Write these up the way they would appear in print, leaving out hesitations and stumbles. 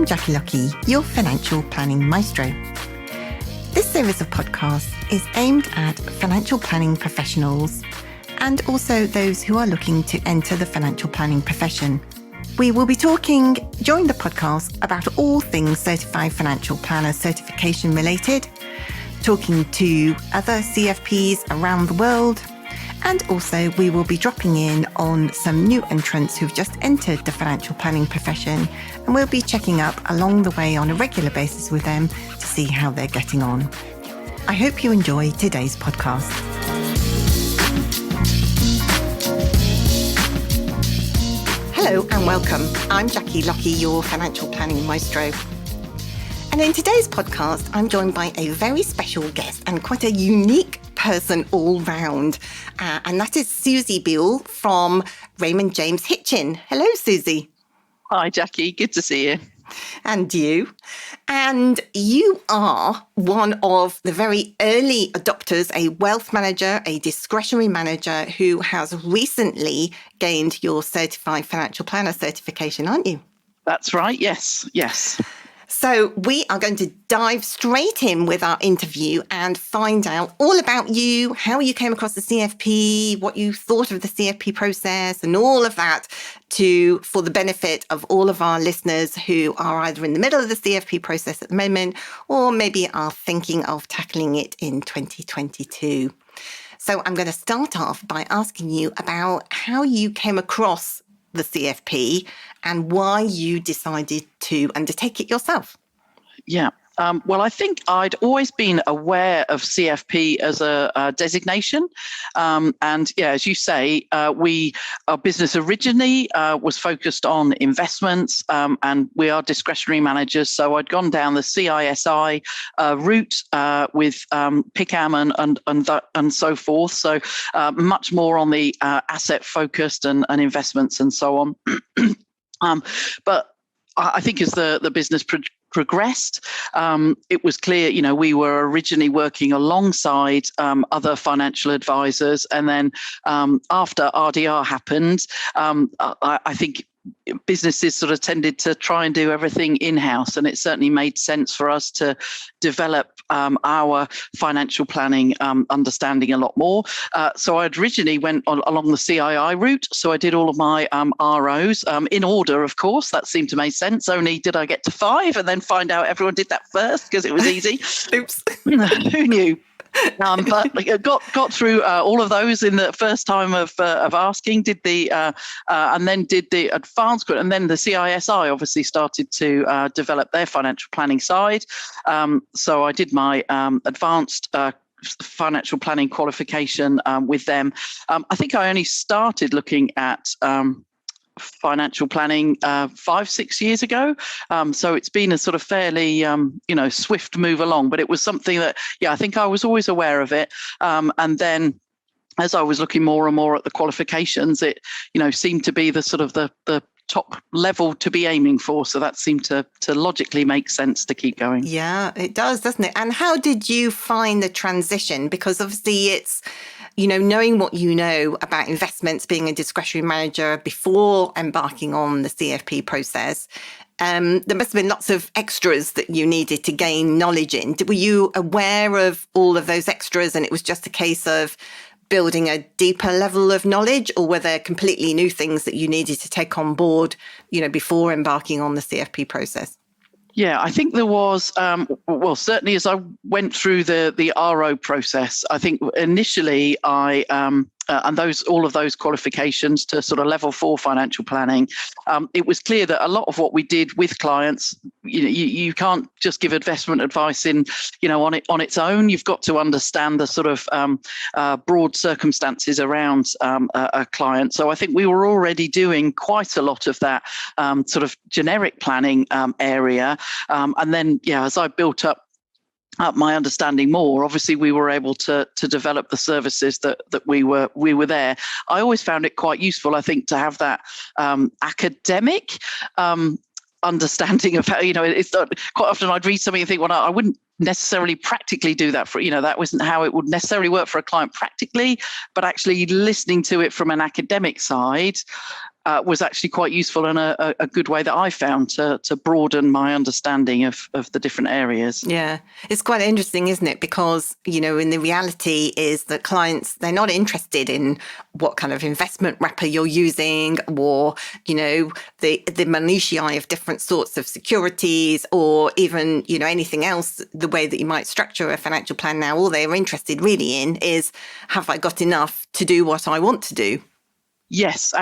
I'm Jackie Lucky, your financial planning maestro. This series of podcasts is aimed at financial planning professionals and also those who are looking to enter the financial planning profession. We will be talking during the podcast about all things Certified Financial Planner certification related, talking to other CFPs around the world, and also we will be dropping in on some new entrants who've just entered the financial planning profession, and we'll be checking up along the way on a regular basis with them to see how they're getting on. I hope you enjoy today's podcast. Hello and welcome. I'm Jackie Lucky, your financial planning maestro. And in today's podcast, I'm joined by a very special guest and quite a unique person all round. And that is Susie Bewell from Raymond James Hitchin. Hello, Susie. Hi, Jackie. Good to see you. And you. And you are one of the very early adopters, a wealth manager, a discretionary manager who has recently gained your Certified Financial Planner certification, aren't you? That's right. Yes. So we are going to dive straight in with our interview and find out all about you, how you came across the CFP, what you thought of the CFP process and all of that for the benefit of all of our listeners who are either in the middle of the CFP process at the moment or maybe are thinking of tackling it in 2022. So I'm going to start off by asking you about how you came across the CFP and why you decided to undertake it yourself. Yeah. Well, I think I'd always been aware of CFP as a designation. And yeah, as you say, our business originally was focused on investments and we are discretionary managers. So I'd gone down the CISI route with PICAM and so forth. So much more on the asset focused and investments and so on. But I think as the business progressed, it was clear, we were originally working alongside other financial advisors. And then after RDR happened, I think businesses sort of tended to try and do everything in-house. And it certainly made sense for us to develop our financial planning understanding a lot more. So I originally went along the CII route. So I did all of my ROs in order, of course. That seemed to make sense. Only did I get to 5 and then find out everyone did that first because it was easy. Oops. Who knew? But got through all of those in the first time of asking, and then did the advanced, and then the CISI obviously started to develop their financial planning side. So I did my advanced financial planning qualification with them. I think I only started looking at financial planning 5-6 years ago. So it's been a sort of fairly, swift move along, but it was something that, I think I was always aware of it. And then as I was looking more and more at the qualifications, it, seemed to be the sort of the top level to be aiming for. So that seemed to logically make sense to keep going. Yeah, it does, doesn't it? And how did you find the transition? Because obviously it's, knowing what you know about investments, being a discretionary manager before embarking on the CFP process, there must have been lots of extras that you needed to gain knowledge in. Were you aware of all of those extras and it was just a case of building a deeper level of knowledge, or were there completely new things that you needed to take on board, before embarking on the CFP process? Yeah, I think there was, certainly as I went through the RO process, I think initially and all of those qualifications to sort of level 4 financial planning, it was clear that a lot of what we did with clients, you can't just give investment advice on its own. You've got to understand the sort of broad circumstances around a client. So I think we were already doing quite a lot of that sort of generic planning area. And then, as I built up my understanding more, obviously we were able to develop the services that we were there. I always found it quite useful, I think, to have that academic understanding of how, it's not, quite often I'd read something and think, well, I wouldn't necessarily practically do that for, that wasn't how it would necessarily work for a client practically, but actually listening to it from an academic side was actually quite useful and a good way that I found to broaden my understanding of the different areas. Yeah, it's quite interesting, isn't it? Because, in the reality is that clients, they're not interested in what kind of investment wrapper you're using or, the minutiae of different sorts of securities or even, anything else, the way that you might structure a financial plan now. All they're interested really in is, have I got enough to do what I want to do? Yes,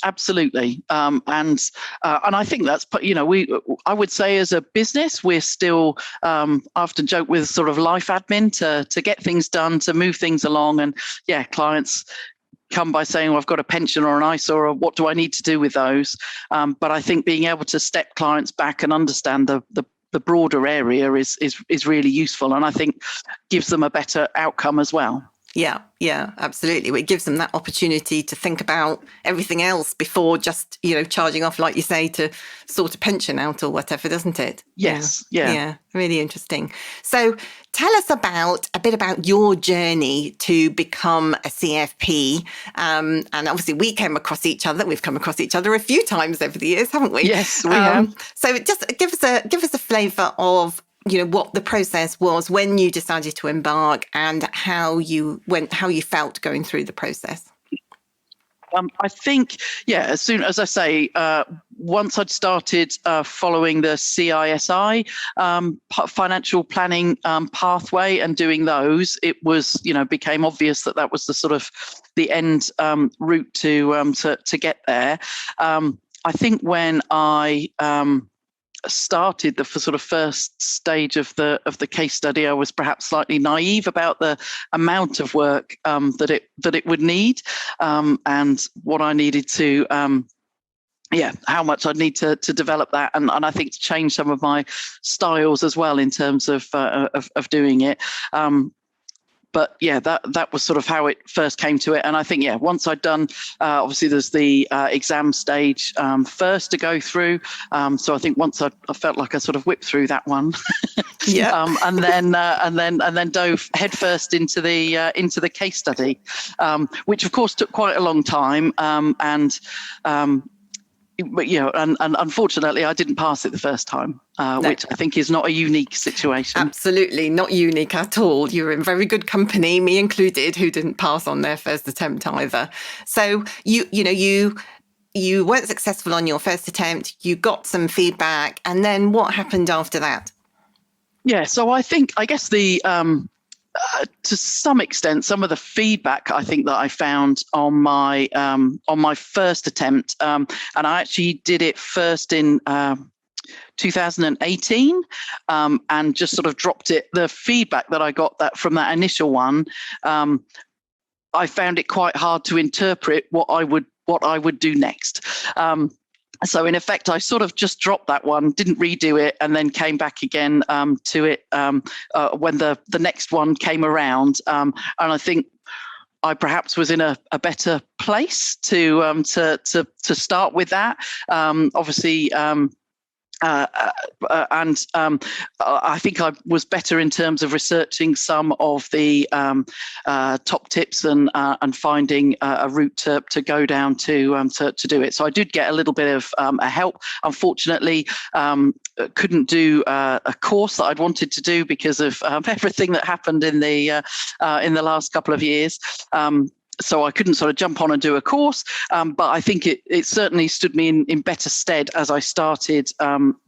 absolutely, and I think that's I would say as a business we're still I often joke with sort of life admin to get things done, to move things along, and clients come by saying, well, I've got a pension or an ISA, or what do I need to do with those? But I think being able to step clients back and understand the broader area is really useful, and I think gives them a better outcome as well. Yeah, absolutely. It gives them that opportunity to think about everything else before just, charging off, like you say, to sort a pension out or whatever, doesn't it? Yes. Yeah, really interesting. So tell us a bit about your journey to become a CFP. And obviously we came across each other. We've come across each other a few times over the years, haven't we? Yes, we have. So just give us a flavour of what the process was when you decided to embark and how you felt going through the process. I think, as soon as I say, once I'd started following the CISI financial planning pathway and doing those, it was, became obvious that was the sort of the end route to get there. I think when I started the sort of first stage of the case study, I was perhaps slightly naive about the amount of work that it would need, and what I needed to how much I'd need to develop that, and I think to change some of my styles as well in terms of doing it. But that was sort of how it first came to it. And I think, once I'd done, obviously there's the exam stage first to go through. So I think once I felt like I sort of whipped through that one, and then dove headfirst into the case study, which of course took quite a long time. But and unfortunately, I didn't pass it the first time, which I think is not a unique situation. Absolutely not unique at all. You're in very good company, me included, who didn't pass on their first attempt either. So you weren't successful on your first attempt. You got some feedback, and then what happened after that? Yeah, so I guess the to some extent, some of the feedback I think that I found on my first attempt, and I actually did it first in 2018, and just sort of dropped it. The feedback that I got from that initial one, I found it quite hard to interpret what I would do next. So in effect, I sort of just dropped that one, didn't redo it, and then came back again to it when the next one came around. And I think I perhaps was in a better place to start with that. Obviously. And I think I was better in terms of researching some of the top tips and finding a route to go down to do it. So I did get a little bit of a help. Unfortunately, couldn't do a course that I'd wanted to do because of everything that happened in the last couple of years. So I couldn't sort of jump on and do a course, but I think it certainly stood me in better stead as I started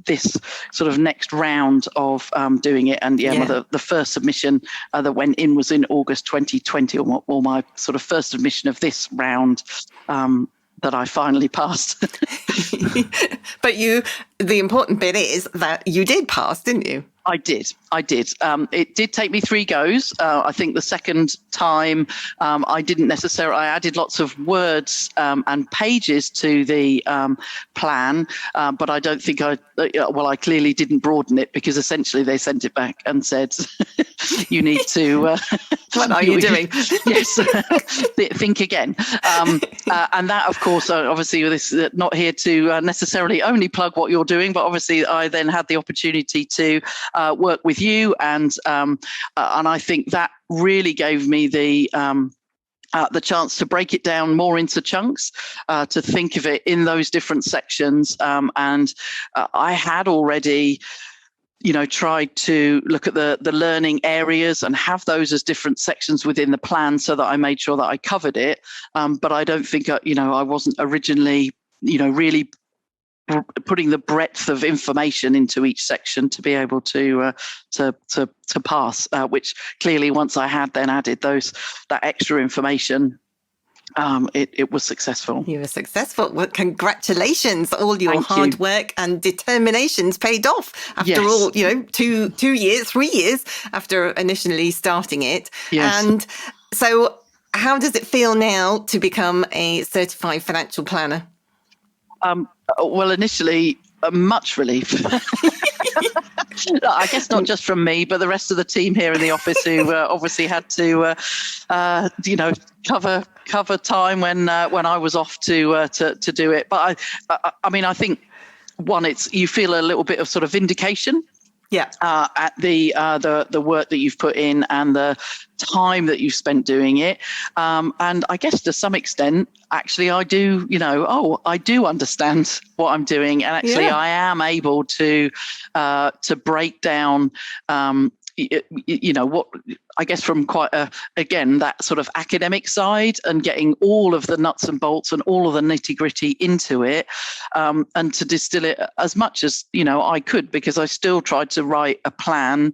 this sort of next round of doing it. And the first submission that went in was in August 2020, or my sort of first submission of this round that I finally passed. But the important bit is that you did pass, didn't you? I did. It did take me 3 goes. I think the second time I didn't necessarily, I added lots of words and pages to the plan, but I don't think I clearly didn't broaden it, because essentially they sent it back and said, you need to... what are you doing? Yes, think again. And that, of course, obviously, this is not here to necessarily only plug what you're doing, but obviously I then had the opportunity to work with you, and I think that really gave me the the chance to break it down more into chunks, to think of it in those different sections. And I had already, tried to look at the learning areas and have those as different sections within the plan so that I made sure that I covered it. But I don't think, I wasn't originally, really putting the breadth of information into each section to be able to pass, which clearly once I had then added that extra information, it was successful. You were successful. Well, congratulations. All your hard work and determination's paid off after all, 2 years, 3 years after initially starting it. Yes. And so how does it feel now to become a certified financial planner? Well, initially, much relief. I guess not just from me, but the rest of the team here in the office who obviously had to, cover time when I was off to do it. But I think you feel a little bit of sort of vindication. Yeah. At the work that you've put in and the time that you've spent doing it. And I guess to some extent, actually, I do, I do understand what I'm doing. And actually, I am able to break down, what I guess from quite that sort of academic side and getting all of the nuts and bolts and all of the nitty gritty into it, and to distill it as much as, I could, because I still tried to write a plan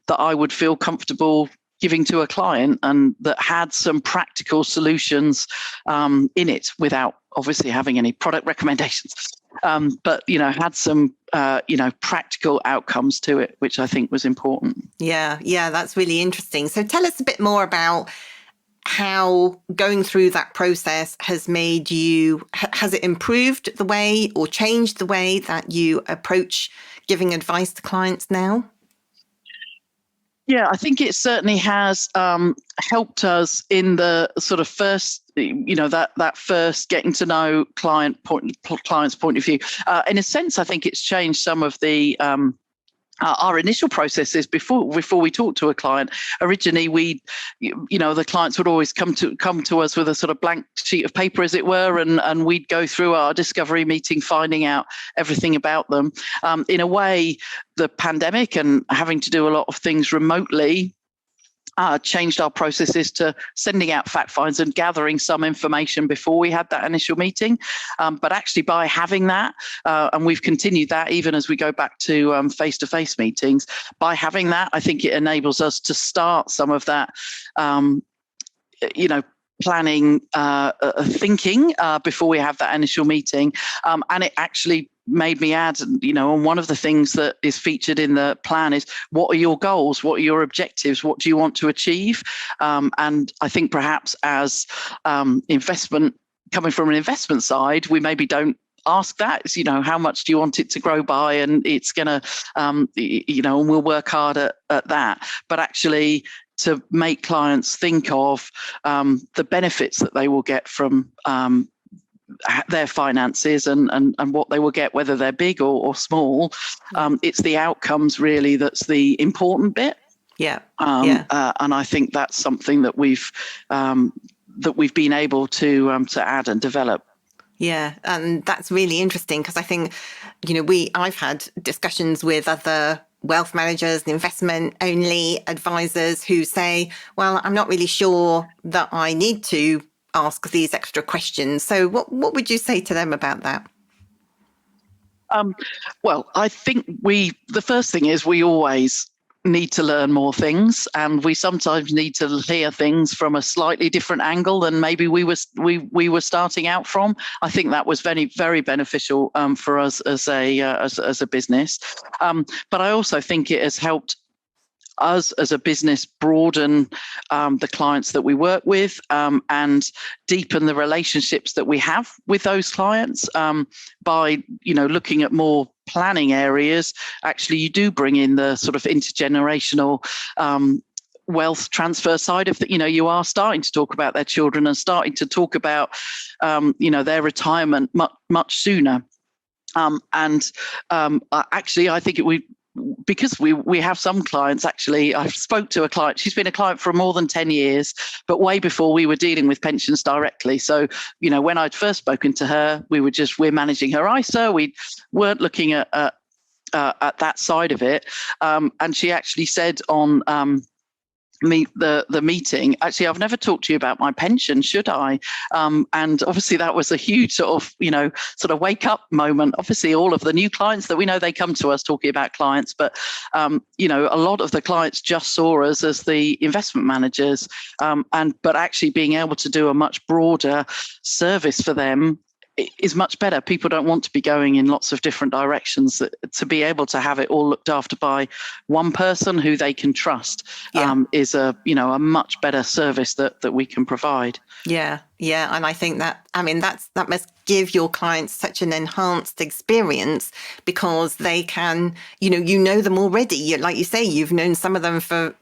that I would feel comfortable giving to a client and that had some practical solutions in it without obviously having any product recommendations. But, had some, practical outcomes to it, which I think was important. Yeah, that's really interesting. So tell us a bit more about how going through that process has has it improved the way or changed the way that you approach giving advice to clients now? Yeah, I think it certainly has helped us in the sort of first, that first getting to know client's point of view. In a sense, I think it's changed some of the our initial processes before we talk to a client. Originally, the clients would always come to us with a sort of blank sheet of paper, as it were, and we'd go through our discovery meeting, finding out everything about them. In a way, the pandemic and having to do a lot of things remotely changed our processes to sending out fact finds and gathering some information before we had that initial meeting. But actually, by having that, and we've continued that even as we go back to face-to-face meetings, by having that, I think it enables us to start some of that, planning, thinking before we have that initial meeting. And it actually made me add, and one of the things that is featured in the plan is, what are your goals? What are your objectives? What do you want to achieve? And I think perhaps as investment, coming from an investment side, we maybe don't ask that. It's, how much do you want it to grow by? And it's going to, and we'll work hard at that. But actually, to make clients think of the benefits that they will get from their finances and what they will get, whether they're big or small. It's the outcomes really that's the important bit. And I think that's something that we've been able to add and develop. Yeah, and that's really interesting because I think, I've had discussions with other wealth managers and investment only advisors who say, well, I'm not really sure that I need to ask these extra questions. So what would you say to them about that? Well, I think the first thing is we always need to learn more things, and we sometimes need to hear things from a slightly different angle than maybe we were starting out from. I think that was very, very beneficial for us as a business. But I also think it has helped us as a business broaden the clients that we work with and deepen the relationships that we have with those clients by looking at more planning areas. Actually, you do bring in the sort of intergenerational wealth transfer side of that. You are starting to talk about their children and starting to talk about their retirement much sooner. Actually, I think because we have some clients, actually, I spoke to a client, she's been a client for more than 10 years, but way before we were dealing with pensions directly. So, when I'd first spoken to her, we're managing her ISA. We weren't looking at that side of it. And she actually said on the meeting, actually, I've never talked to you about my pension, should I? And obviously that was a huge sort of wake up moment. Obviously, all of the new clients that we know, they come to us talking about clients, but a lot of the clients just saw us as the investment managers, but actually being able to do a much broader service for them is much better. People don't want to be going in lots of different directions. To be able to have it all looked after by one person who they can trust is a much better service that we can provide. Yeah. And I think that must give your clients such an enhanced experience, because they can, know them already. Like you say, you've known some of them for,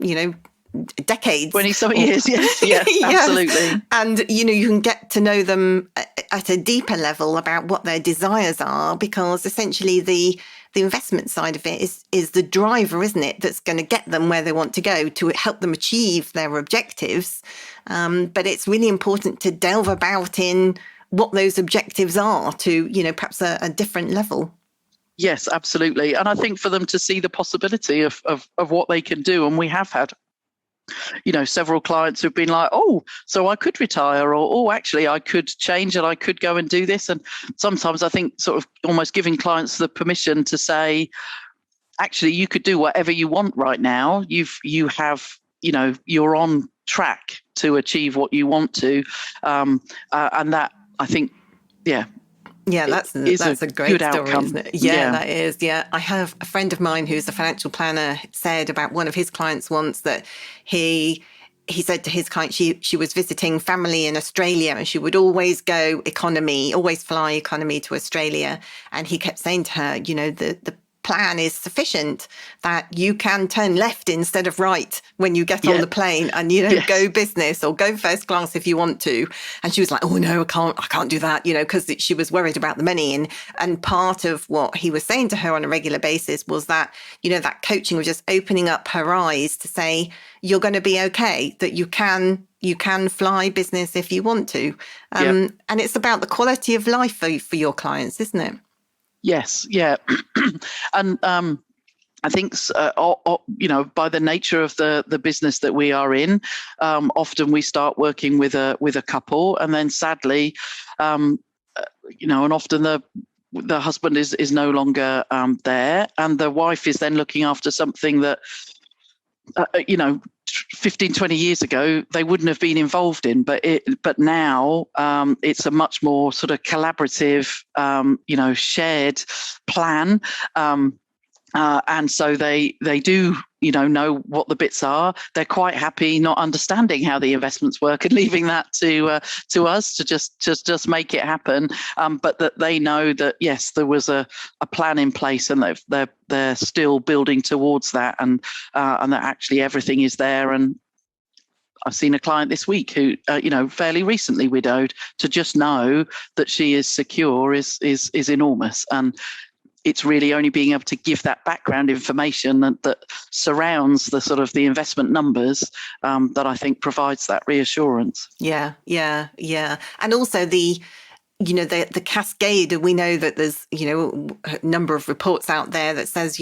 decades. 20-some years, yes. Yeah, absolutely. And, you can get to know them at a deeper level about what their desires are, because essentially the investment side of it is the driver, isn't it, that's going to get them where they want to go, to help them achieve their objectives. But it's really important to delve about in what those objectives are to, perhaps a different level. Yes, absolutely. And I think for them to see the possibility of what they can do, and we have had several clients who've been like, oh, so I could retire, or, oh, actually I could change and I could go and do this. And sometimes I think sort of almost giving clients the permission to say, actually, you could do whatever you want right now. You're on track to achieve what you want to. And that, I think, yeah, that's a great story, outcome. Isn't it? Yeah, that is. Yeah, I have a friend of mine who's a financial planner said about one of his clients once that he said to his client, she was visiting family in Australia, and she would always go economy, always fly economy to Australia. And he kept saying to her, the plan is sufficient that you can turn left instead of right when you get on the plane, and go business or go first class if you want to. And she was like, oh no, I can't do that, because she was worried about the money. And part of what he was saying to her on a regular basis was that, that coaching was just opening up her eyes to say, you're going to be okay, that you can fly business if you want to. And it's about the quality of life for your clients, isn't it? Yes, yeah. And I think, by the nature of the business that we are in, often we start working with a couple, and then sadly, and often the husband is no longer there, and the wife is then looking after something that, 15, 20 years ago, they wouldn't have been involved in, but now it's a much more sort of collaborative, shared plan. And so they do, know what the bits are. They're quite happy not understanding how the investments work and leaving that to us to just make it happen. But that they know that, yes, there was a plan in place, and they're still building towards that, and that actually everything is there. And I've seen a client this week who, fairly recently widowed, to just know that she is secure is enormous. And it's really only being able to give that background information that surrounds the sort of the investment numbers that I think provides that reassurance. Yeah. And also the cascade. We know that there's, a number of reports out there that says,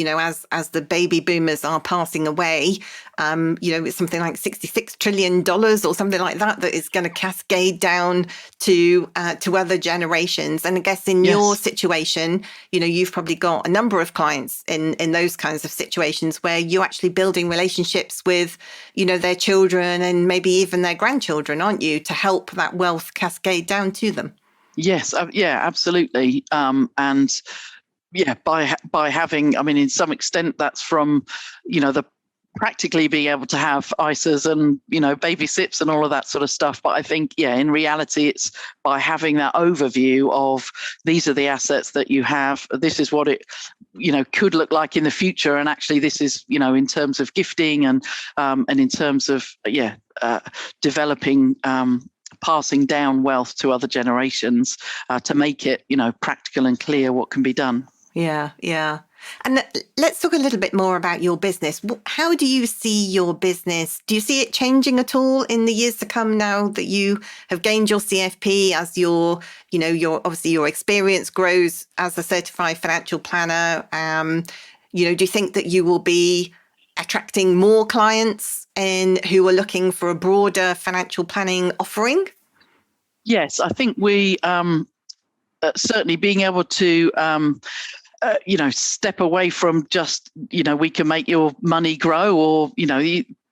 as the baby boomers are passing away, it's something like $66 trillion or something like that is going to cascade down to other generations. And I guess in your situation, you've probably got a number of clients in those kinds of situations where you're actually building relationships with, their children and maybe even their grandchildren, aren't you, to help that wealth cascade down to them? Yes, absolutely. And by having, in some extent, that's from, the practically being able to have ISAs and, baby SIPs and all of that sort of stuff. But I think, in reality, it's by having that overview of these are the assets that you have. This is what it, could look like in the future. And actually, this is, in terms of gifting and in terms of, developing, passing down wealth to other generations, to make it, practical and clear what can be done. Yeah. And let's talk a little bit more about your business. How do you see your business? Do you see it changing at all in the years to come now that you have gained your CFP, as your obviously your experience grows as a certified financial planner? Do you think that you will be attracting more clients who are looking for a broader financial planning offering? Yes, I think we certainly being able to step away from just, we can make your money grow, or,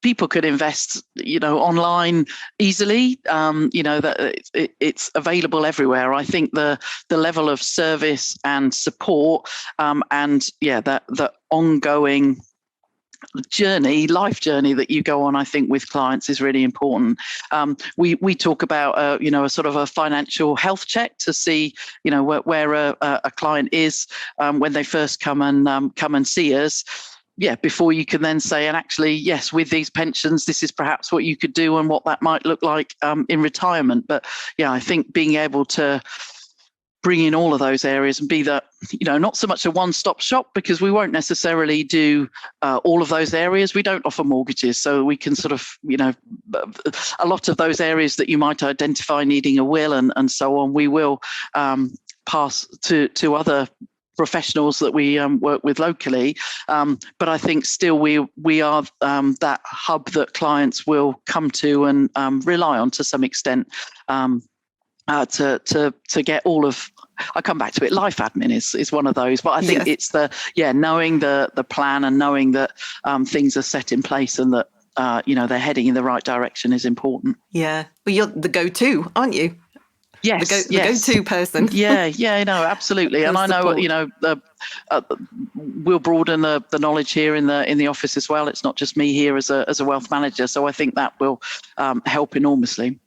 people could invest, online easily, that it's available everywhere. I think the level of service and support, the ongoing life journey that you go on, I think, with clients is really important. We talk about, a sort of a financial health check to see, where a client is when they first come and see us. Yeah, before you can then say, and actually, yes, with these pensions, this is perhaps what you could do and what that might look like in retirement. But yeah, I think being able to bring in all of those areas and be that, not so much a one-stop shop, because we won't necessarily do all of those areas. We don't offer mortgages, so we can sort of, a lot of those areas that you might identify needing a will and so on, we will pass to other professionals that we work with locally. But I think still we are that hub that clients will come to and rely on to some extent. To get all of, I come back to it, life admin is one of those, but I think it's knowing the plan and knowing that things are set in place and that they're heading in the right direction is important. Yeah, well, you're the go-to, aren't you? Yes, the go-to person. No, absolutely. And I know, we'll broaden the knowledge here in the office as well. It's not just me here as a wealth manager, so I think that will help enormously.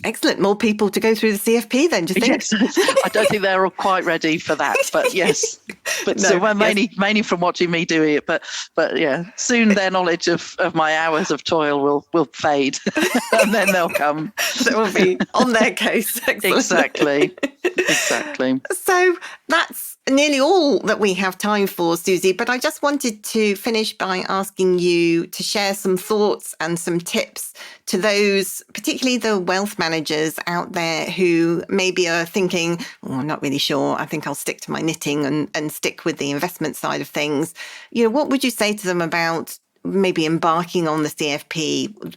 Excellent. More people to go through the CFP then, do you think? Yes. I don't think they're all quite ready for that, but yes. But no, so mainly from watching me do it, but yeah, soon their knowledge of my hours of toil will fade and then they'll come. So it will be on their case. Excellent. Exactly. So that's nearly all that we have time for, Susie, but I just wanted to finish by asking you to share some thoughts and some tips to those, particularly the wealth managers out there who maybe are thinking, I'm not really sure, I think I'll stick to my knitting and stick with the investment side of things. What would you say to them about maybe embarking on the CFP?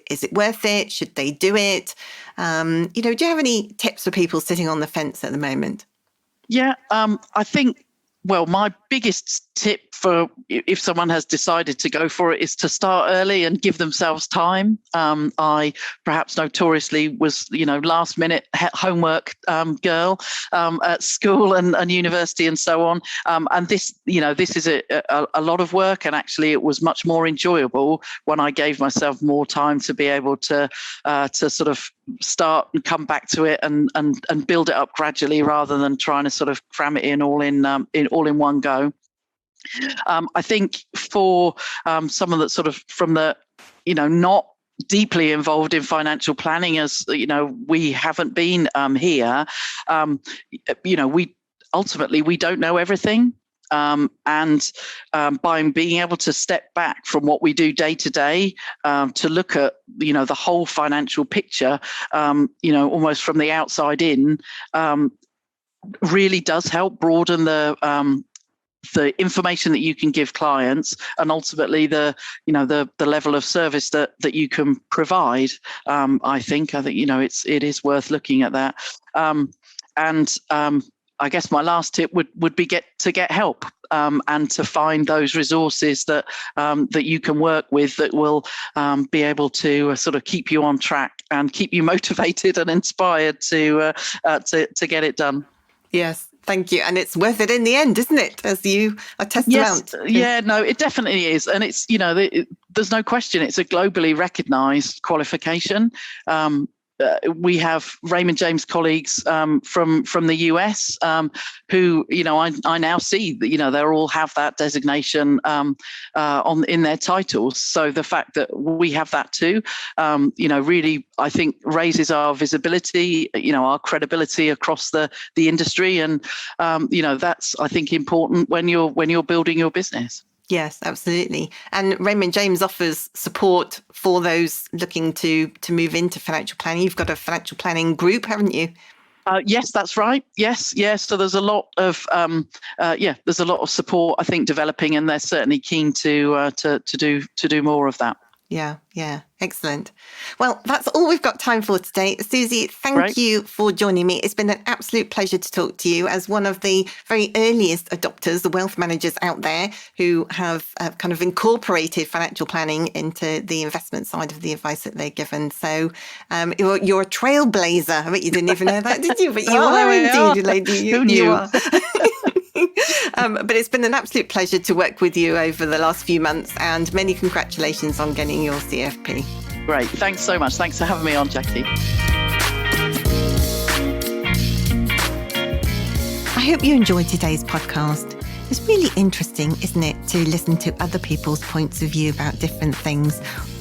Is it worth it? Should they do it? Do you have any tips for people sitting on the fence at the moment? Yeah, I think, my biggest tip for if someone has decided to go for it is to start early and give themselves time. I perhaps notoriously was, last minute homework girl at school and university and so on. And this is a lot of work, and actually it was much more enjoyable when I gave myself more time to be able to sort of start and come back to it and build it up gradually, rather than trying to sort of cram it in all in one go. I think for someone that's sort of from the, not deeply involved in financial planning, as we haven't been here, we ultimately don't know everything. And by being able to step back from what we do day to day, to look at, the whole financial picture, almost from the outside in, really does help broaden the information that you can give clients, and ultimately the level of service that you can provide. I think it is worth looking at that. I guess my last tip would be get help, and to find those resources that you can work with that will be able to sort of keep you on track and keep you motivated and inspired to get it done. Yes. Thank you. And it's worth it in the end, isn't it? As you are testament. Yes. Yeah, no, it definitely is. And it's, there's no question. It's a globally recognized qualification. we have Raymond James colleagues from the US who, I now see that, they all have that designation in their titles. So the fact that we have that too, really, I think raises our visibility, our credibility across the industry. And, that's, I think, important when you're building your business. Yes, absolutely. And Raymond James offers support for those looking to move into financial planning. You've got a financial planning group, haven't you? Yes, that's right. Yes. So there's a lot of support, I think, developing, and they're certainly keen to do more of that. Yeah. Excellent. Well, that's all we've got time for today. Susie, thank you for joining me. It's been an absolute pleasure to talk to you as one of the very earliest adopters, the wealth managers out there who have kind of incorporated financial planning into the investment side of the advice that they're given. So you're a trailblazer. I bet you didn't even know that, did you? But you are indeed, lady. Who knew? You are. But it's been an absolute pleasure to work with you over the last few months, and many congratulations on getting your CFP. Great. Thanks so much. Thanks for having me on, Jackie. I hope you enjoyed today's podcast. It's really interesting, isn't it, to listen to other people's points of view about different things,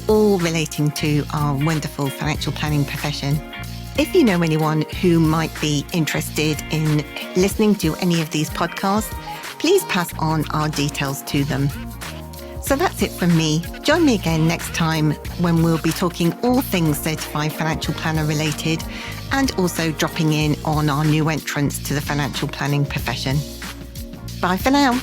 all relating to our wonderful financial planning profession. If you know anyone who might be interested in listening to any of these podcasts, please pass on our details to them. So that's it from me. Join me again next time when we'll be talking all things certified financial planner related, and also dropping in on our new entrants to the financial planning profession. Bye for now.